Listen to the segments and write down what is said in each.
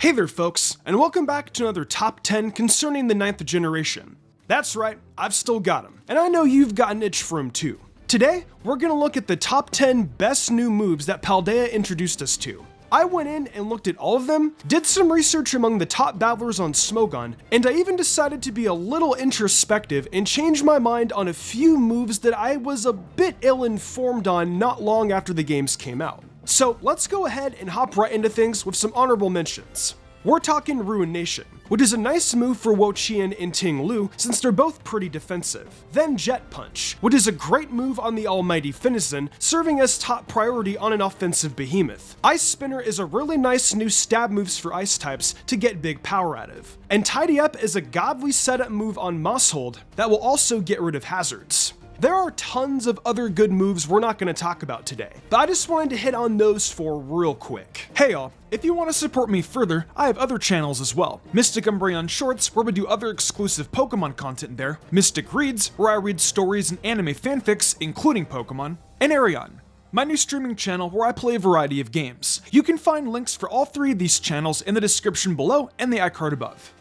Hey there folks, and welcome back to another top 10 concerning the 9th generation. That's right, I've still got them, and I know you've got an itch for them too. Today, we're gonna look at the top 10 best new moves that Paldea introduced us to. I went in and looked at all of them, did some research among the top battlers on Smogon, and I even decided to be a little introspective and change my mind on a few moves that I was a bit ill-informed on not long after the games came out. So let's go ahead and hop right into things with some honorable mentions. We're talking Ruination, which is a nice move for Wo-Chien and Ting Lu since they're both pretty defensive. Then Jet Punch, which is a great move on the almighty Finizen, serving as top priority on an offensive behemoth. Ice Spinner is a really nice new stab moves for ice types to get big power out of. And Tidy Up is a godly setup move on Mosshold that will also get rid of hazards. There are tons of other good moves we're not going to talk about today, but I just wanted to hit on those four real quick. Hey y'all, if you want to support me further, I have other channels as well. Mystic Umbreon Shorts, where we do other exclusive Pokemon content there, Mystic Reads, where I read stories and anime fanfics, including Pokemon, and Arion, my new streaming channel where I play a variety of games. You can find links for all three of these channels in the description below and the iCard above.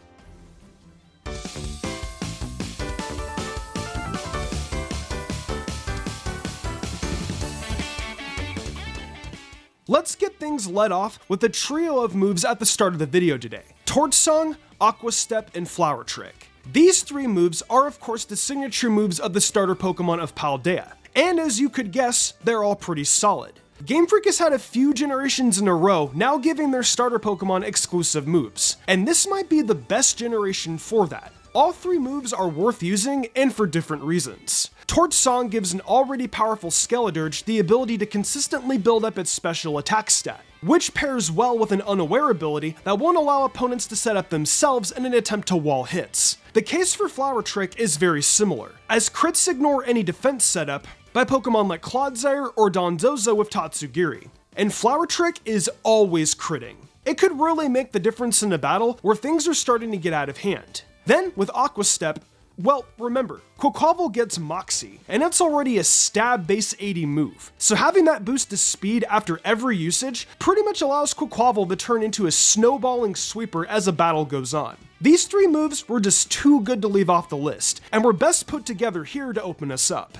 Let's get things led off with a trio of moves at the start of the video today: Torch Song, Aqua Step, and Flower Trick. These three moves are of course the signature moves of the starter Pokemon of Paldea, and as you could guess, they're all pretty solid. Game Freak has had a few generations in a row now giving their starter Pokemon exclusive moves, and this might be the best generation for that. All three moves are worth using, and for different reasons. Torch Song gives an already powerful Skeledirge the ability to consistently build up its special attack stat, which pairs well with an Unaware ability that won't allow opponents to set up themselves in an attempt to wall hits. The case for Flower Trick is very similar, as crits ignore any defense setup by Pokemon like Clodsire or Dondozo with Tatsugiri, and Flower Trick is always critting. It could really make the difference in a battle where things are starting to get out of hand. Then, with Aqua Step, well, remember, Quaquaval gets Moxie, and it's already a stab base 80 move, so having that boost to speed after every usage pretty much allows Quaquaval to turn into a snowballing sweeper as a battle goes on. These three moves were just too good to leave off the list, and were best put together here to open us up.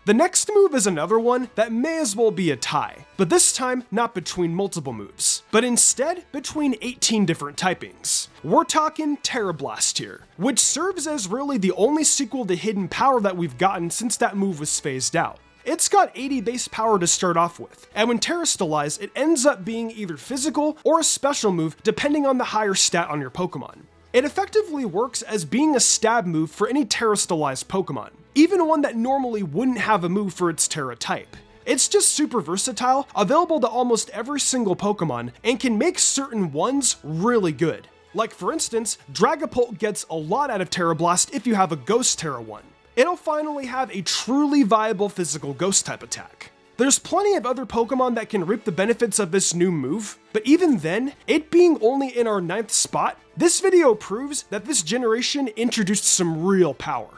The next move is another one that may as well be a tie, but this time not between multiple moves, but instead between 18 different typings. We're talking Terra Blast here, which serves as really the only sequel to Hidden Power that we've gotten since that move was phased out. It's got 80 base power to start off with, and when Terra Stylize, it ends up being either physical or a special move depending on the higher stat on your Pokemon. It effectively works as being a stab move for any Terra Stylized Pokemon, even one that normally wouldn't have a move for its Terra type. It's just super versatile, available to almost every single Pokemon, and can make certain ones really good. Like for instance, Dragapult gets a lot out of Terra Blast if you have a Ghost Terra one. It'll finally have a truly viable physical Ghost type attack. There's plenty of other Pokemon that can reap the benefits of this new move, but even then, it being only in our 9th spot, this video proves that this generation introduced some real power.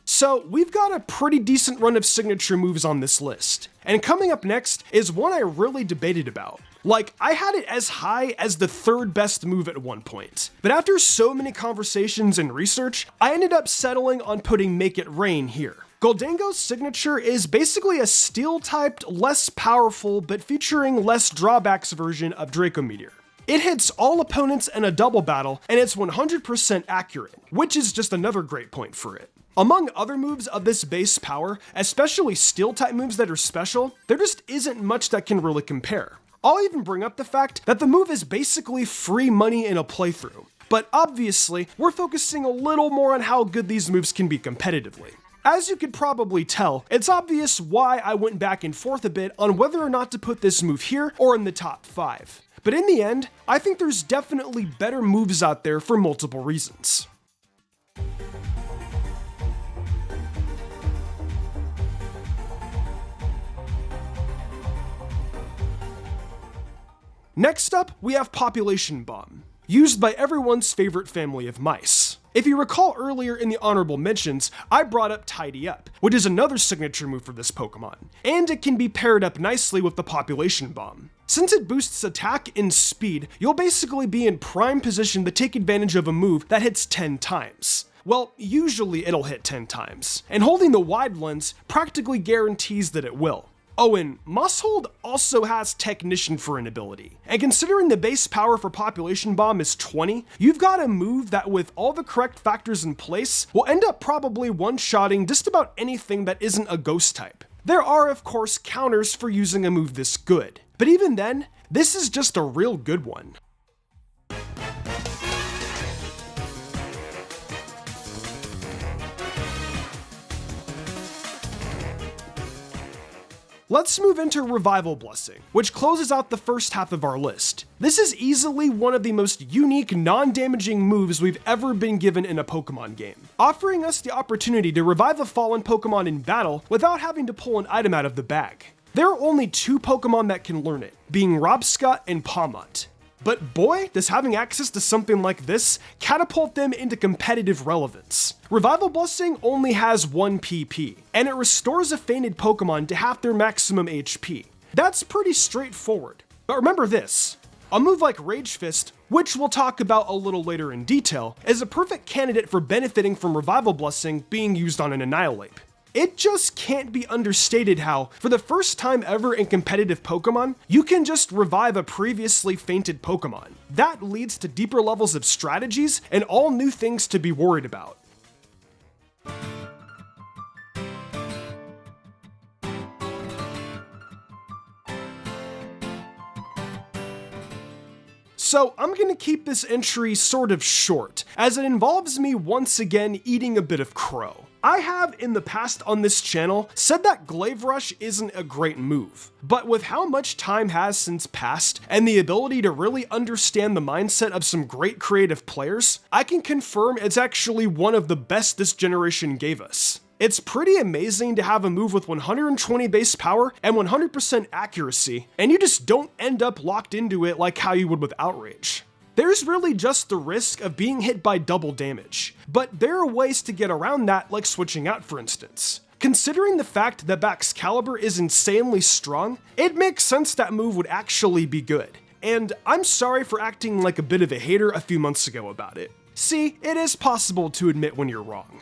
So we've got a pretty decent run of signature moves on this list, and coming up next is one I really debated about. Like, I had it as high as the 3rd best move at one point, but after so many conversations and research, I ended up settling on putting Make It Rain here. Goldango's signature is basically a steel-typed, less powerful, but featuring less drawbacks version of Draco Meteor. It hits all opponents in a double battle, and it's 100% accurate, which is just another great point for it. Among other moves of this base power, especially steel-type moves that are special, there just isn't much that can really compare. I'll even bring up the fact that the move is basically free money in a playthrough, but obviously, we're focusing a little more on how good these moves can be competitively. As you could probably tell, it's obvious why I went back and forth a bit on whether or not to put this move here or in the top 5. But in the end, I think there's definitely better moves out there for multiple reasons. Next up, we have Population Bomb, used by everyone's favorite family of mice. If you recall earlier in the honorable mentions, I brought up Tidy Up, which is another signature move for this Pokemon, and it can be paired up nicely with the Population Bomb. Since it boosts attack and speed, you'll basically be in prime position to take advantage of a move that hits 10 times. Well, usually it'll hit 10 times, and holding the wide lens practically guarantees that it will. Oh, and Mosshold also has Technician for an ability. And considering the base power for Population Bomb is 20, you've got a move that with all the correct factors in place will end up probably one-shotting just about anything that isn't a ghost type. There are of course counters for using a move this good, but even then, this is just a real good one. Let's move into Revival Blessing, which closes out the first half of our list. This is easily one of the most unique, non-damaging moves we've ever been given in a Pokemon game, offering us the opportunity to revive a fallen Pokemon in battle without having to pull an item out of the bag. There are only 2 Pokemon that can learn it, being Robscott and Pawmont. But boy, does having access to something like this catapult them into competitive relevance. Revival Blessing only has 1 PP, and it restores a fainted Pokemon to half their maximum HP. That's pretty straightforward. But remember this, a move like Ragefist, which we'll talk about a little later in detail, is a perfect candidate for benefiting from Revival Blessing being used on an Annihilape. It just can't be understated how, for the first time ever in competitive Pokemon, you can just revive a previously fainted Pokemon. That leads to deeper levels of strategies and all new things to be worried about. So I'm gonna keep this entry sort of short, as it involves me once again eating a bit of crow. I have in the past on this channel said that Glade Rush isn't a great move, but with how much time has since passed and the ability to really understand the mindset of some great creative players, I can confirm it's actually one of the best this generation gave us. It's pretty amazing to have a move with 120 base power and 100% accuracy, and you just don't end up locked into it like how you would with Outrage. There's really just the risk of being hit by double damage, but there are ways to get around that, like switching out for instance. Considering the fact that Baxcalibur is insanely strong, it makes sense that move would actually be good. And I'm sorry for acting like a bit of a hater a few months ago about it. See, it is possible to admit when you're wrong.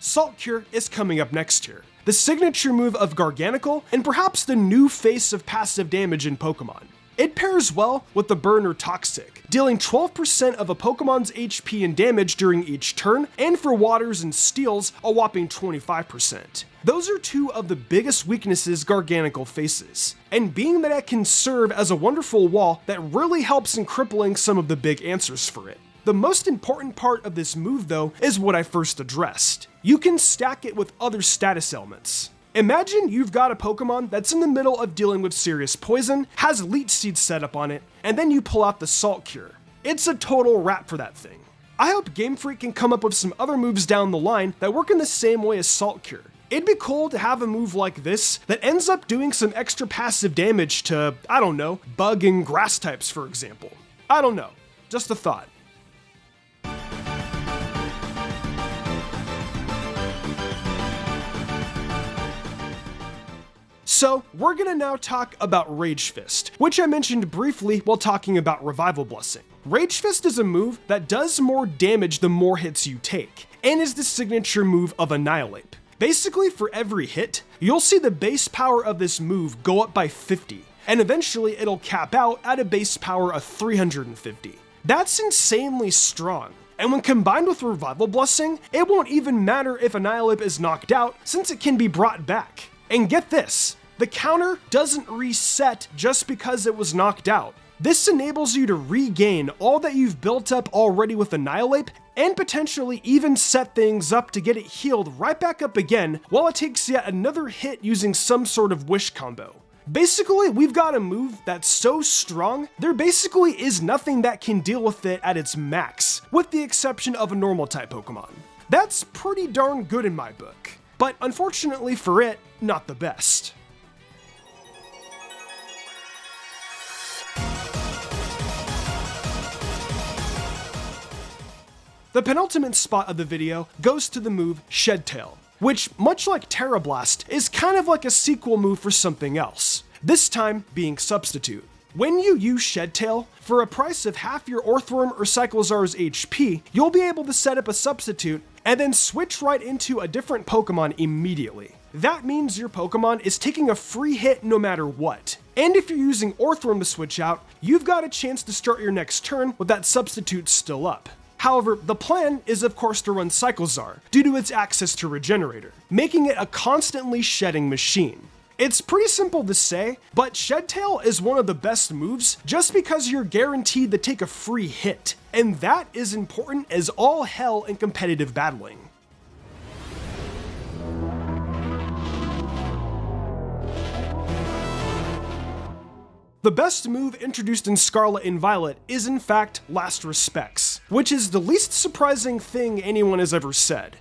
Salt Cure is coming up next here, the signature move of Garganicle and perhaps the new face of passive damage in Pokemon. It pairs well with the Burner Toxic, dealing 12% of a Pokemon's HP and damage during each turn, and for Waters and Steels, a whopping 25%. Those are 2 of the biggest weaknesses Garganicle faces, and being that it can serve as a wonderful wall that really helps in crippling some of the big answers for it. The most important part of this move though is what I first addressed. You can stack it with other status elements. Imagine you've got a Pokemon that's in the middle of dealing with serious poison, has Leech Seed set up on it, and then you pull out the Salt Cure. It's a total wrap for that thing. I hope Game Freak can come up with some other moves down the line that work in the same way as Salt Cure. It'd be cool to have a move like this that ends up doing some extra passive damage to, I don't know, bug and grass types for example. I don't know, just a thought. So we're gonna now talk about Ragefist, which I mentioned briefly while talking about Revival Blessing. Ragefist is a move that does more damage the more hits you take, and is the signature move of Annihilape. Basically for every hit, you'll see the base power of this move go up by 50, and eventually it'll cap out at a base power of 350. That's insanely strong. And when combined with Revival Blessing, it won't even matter if Annihilape is knocked out since it can be brought back. And get this, the counter doesn't reset just because it was knocked out. This enables you to regain all that you've built up already with Annihilape, and potentially even set things up to get it healed right back up again while it takes yet another hit using some sort of wish combo. Basically, we've got a move that's so strong, there basically is nothing that can deal with it at its max, with the exception of a normal type Pokemon. That's pretty darn good in my book. But unfortunately for it, not the best. The penultimate spot of the video goes to the move Shedtail, which, much like Terra Blast, is kind of like a sequel move for something else, this time being Substitute. When you use Shedtail, for a price of half your Orthworm or Cyclozar's HP, you'll be able to set up a Substitute and then switch right into a different Pokemon immediately. That means your Pokemon is taking a free hit no matter what. And if you're using Orthworm to switch out, you've got a chance to start your next turn with that Substitute still up. However, the plan is of course to run Cyclozar, due to its access to Regenerator, making it a constantly shedding machine. It's pretty simple to say, but Shedtail is one of the best moves just because you're guaranteed to take a free hit, and that is important as all hell in competitive battling. The best move introduced in Scarlet and Violet is in fact Last Respects, which is the least surprising thing anyone has ever said.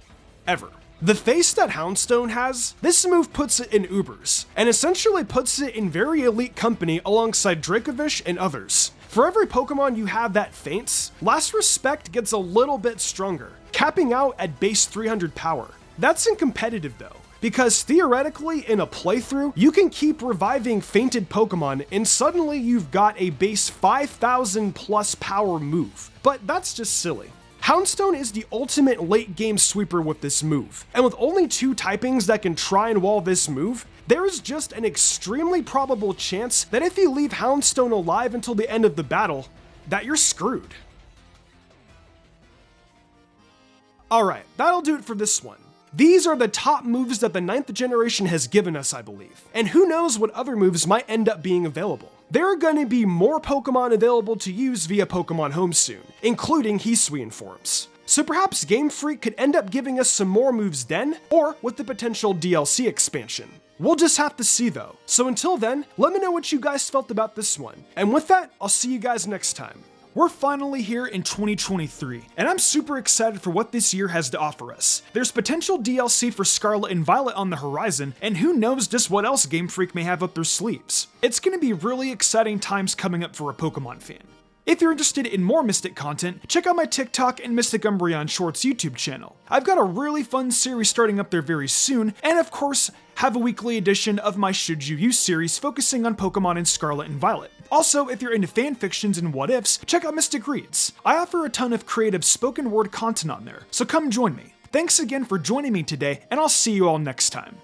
Ever. The face that Houndstone has, this move puts it in Ubers, and essentially puts it in very elite company alongside Dracovish and others. For every Pokemon you have that faints, Last Respect gets a little bit stronger, capping out at base 300 power. That's in competitive though, because theoretically in a playthrough, you can keep reviving fainted Pokemon and suddenly you've got a base 5000 plus power move. But that's just silly. Houndstone is the ultimate late game sweeper with this move, and with only 2 typings that can try and wall this move, there is just an extremely probable chance that if you leave Houndstone alive until the end of the battle, that you're screwed. Alright, that'll do it for this one. These are the top moves that the 9th generation has given us, I believe, and who knows what other moves might end up being available. There are going to be more Pokemon available to use via Pokemon Home soon, including Hisuian forms. So perhaps Game Freak could end up giving us some more moves then, or with the potential DLC expansion. We'll just have to see though. So until then, let me know what you guys felt about this one. And with that, I'll see you guys next time. We're finally here in 2023, and I'm super excited for what this year has to offer us. There's potential DLC for Scarlet and Violet on the horizon, and who knows just what else Game Freak may have up their sleeves. It's gonna be really exciting times coming up for a Pokemon fan. If you're interested in more Mystic content, check out my TikTok and Mystic Umbreon Shorts YouTube channel. I've got a really fun series starting up there very soon, and of course, have a weekly edition of my Should You Use series focusing on Pokemon in Scarlet and Violet. Also, if you're into fanfictions and what ifs, check out Mystic Reads. I offer a ton of creative spoken word content on there, so come join me. Thanks again for joining me today, and I'll see you all next time.